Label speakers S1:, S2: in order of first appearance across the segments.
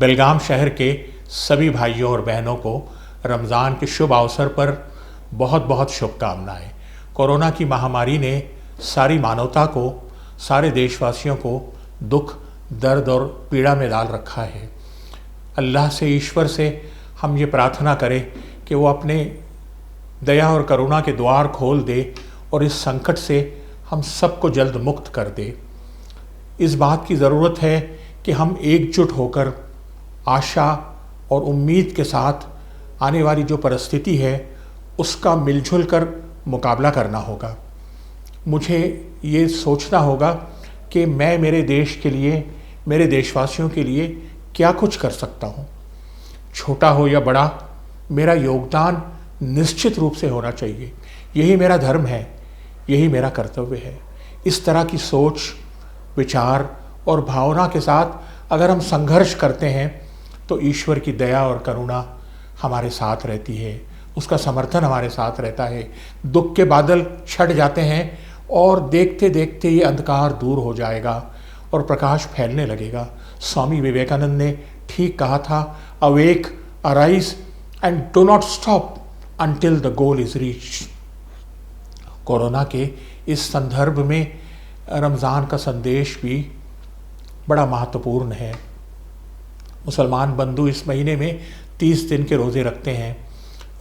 S1: बेलगाम शहर के सभी भाइयों और बहनों को रमज़ान के शुभ अवसर पर बहुत बहुत शुभकामनाएं। कोरोना की महामारी ने सारी मानवता को, सारे देशवासियों को दुख, दर्द और पीड़ा में डाल रखा है। अल्लाह से, ईश्वर से हम ये प्रार्थना करें कि वो अपने दया और करुणा के द्वार खोल दे और इस संकट से हम सबको जल्द मुक्त कर दे। इस बात की ज़रूरत है कि हम एकजुट होकर आशा और उम्मीद के साथ आने वाली जो परिस्थिति है उसका मिलजुल कर मुकाबला करना होगा। मुझे ये सोचना होगा कि मैं मेरे देश के लिए, मेरे देशवासियों के लिए क्या कुछ कर सकता हूँ। छोटा हो या बड़ा, मेरा योगदान निश्चित रूप से होना चाहिए। यही मेरा धर्म है, यही मेरा कर्तव्य है। इस तरह की सोच, विचार और भावना के साथ अगर हम संघर्ष करते हैं तो ईश्वर की दया और करुणा हमारे साथ रहती है, उसका समर्थन हमारे साथ रहता है। दुख के बादल छट जाते हैं और देखते देखते ये अंधकार दूर हो जाएगा और प्रकाश फैलने लगेगा। स्वामी विवेकानंद ने ठीक कहा था, awake, arise and do not stop until the goal is reached. Corona के इस संदर्भ में रमज़ान का संदेश भी बड़ा महत्वपूर्ण है। मुसलमान बंधु इस महीने में 30 दिन के रोज़े रखते हैं।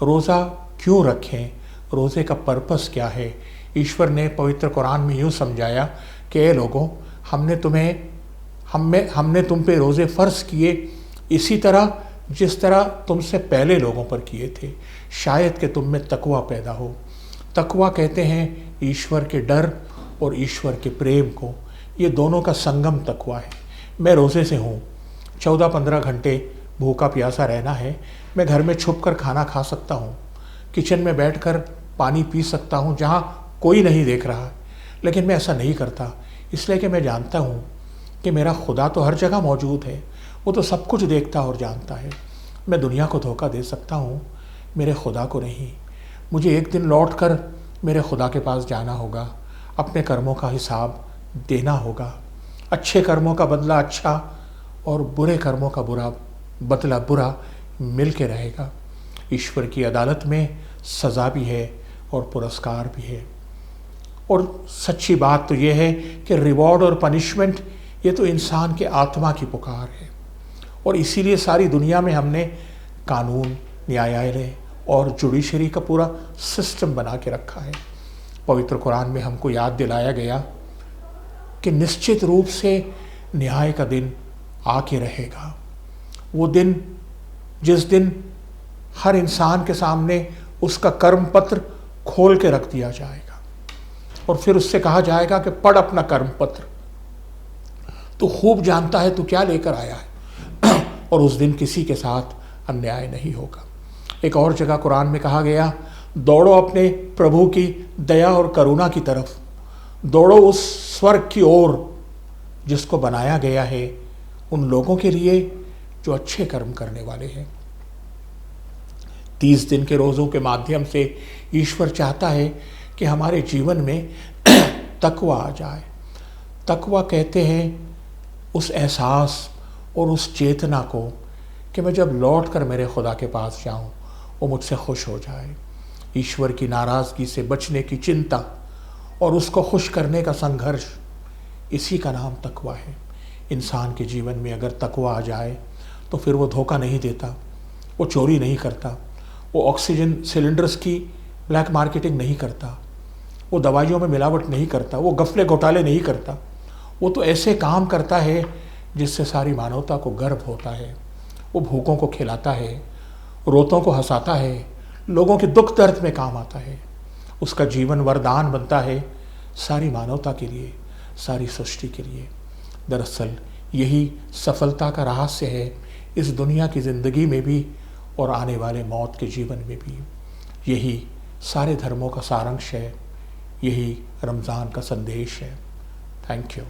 S1: रोज़ा क्यों रखें? रोज़े का पर्पस क्या है? ईश्वर ने पवित्र कुरान में यूँ समझाया कि ए लोगों, हमने तुम पे रोज़े फ़र्ज़ किए इसी तरह जिस तरह तुमसे पहले लोगों पर किए थे, शायद कि तुम में तकवा पैदा हो। तकवा कहते हैं ईश्वर के डर और ईश्वर के प्रेम को। ये दोनों का संगम तकवा है। मैं रोज़े से हूँ, 14-15 घंटे भूखा प्यासा रहना है। मैं घर में छुप कर खाना खा सकता हूँ, किचन में बैठकर पानी पी सकता हूँ जहाँ कोई नहीं देख रहा है, लेकिन मैं ऐसा नहीं करता इसलिए कि मैं जानता हूँ कि मेरा खुदा तो हर जगह मौजूद है, वो तो सब कुछ देखता और जानता है। मैं दुनिया को धोखा दे सकता हूँ, मेरे खुदा को नहीं। मुझे एक दिन लौट कर मेरे खुदा के पास जाना होगा, अपने कर्मों का हिसाब देना होगा। अच्छे कर्मों का बदला अच्छा और बुरे कर्मों का बदला बुरा मिल के रहेगा। ईश्वर की अदालत में सज़ा भी है और पुरस्कार भी है। और सच्ची बात तो ये है कि रिवॉर्ड और पनिशमेंट, ये तो इंसान के आत्मा की पुकार है। और इसीलिए सारी दुनिया में हमने कानून, न्यायालय और जुडिशरी का पूरा सिस्टम बना के रखा है। पवित्र कुरान में हमको याद दिलाया गया कि निश्चित रूप से न्याय का दिन आके रहेगा। वो दिन जिस दिन हर इंसान के सामने उसका कर्म पत्र खोल के रख दिया जाएगा और फिर उससे कहा जाएगा कि पढ़ अपना कर्म पत्र, तू खूब जानता है तू क्या लेकर आया है। और उस दिन किसी के साथ अन्याय नहीं होगा। एक और जगह कुरान में कहा गया, दौड़ो अपने प्रभु की दया और करुणा की तरफ, दौड़ो उस स्वर्ग की ओर जिसको बनाया गया है उन लोगों के लिए जो अच्छे कर्म करने वाले हैं। 30 दिन के रोज़ों के माध्यम से ईश्वर चाहता है कि हमारे जीवन में तकवा आ जाए। तकवा कहते हैं उस एहसास और उस चेतना को कि मैं जब लौट कर मेरे खुदा के पास जाऊं वो मुझसे खुश हो जाए। ईश्वर की नाराज़गी से बचने की चिंता और उसको खुश करने का संघर्ष, इसी का नाम तकवा है। इंसान के जीवन में अगर तकवा आ जाए तो फिर वो धोखा नहीं देता, वो चोरी नहीं करता, वो ऑक्सीजन सिलेंडर्स की ब्लैक मार्केटिंग नहीं करता, वो दवाइयों में मिलावट नहीं करता, वो गफले घोटाले नहीं करता। वो तो ऐसे काम करता है जिससे सारी मानवता को गर्व होता है। वो भूखों को खिलाता है, रोतों को हंसाता है, लोगों के दुख दर्द में काम आता है। उसका जीवन वरदान बनता है सारी मानवता के लिए, सारी सृष्टि के लिए। दरअसल यही सफलता का रहस्य है इस दुनिया की ज़िंदगी में भी और आने वाले मौत के जीवन में भी। यही सारे धर्मों का सारांश है, यही रमज़ान का संदेश है। Thank you.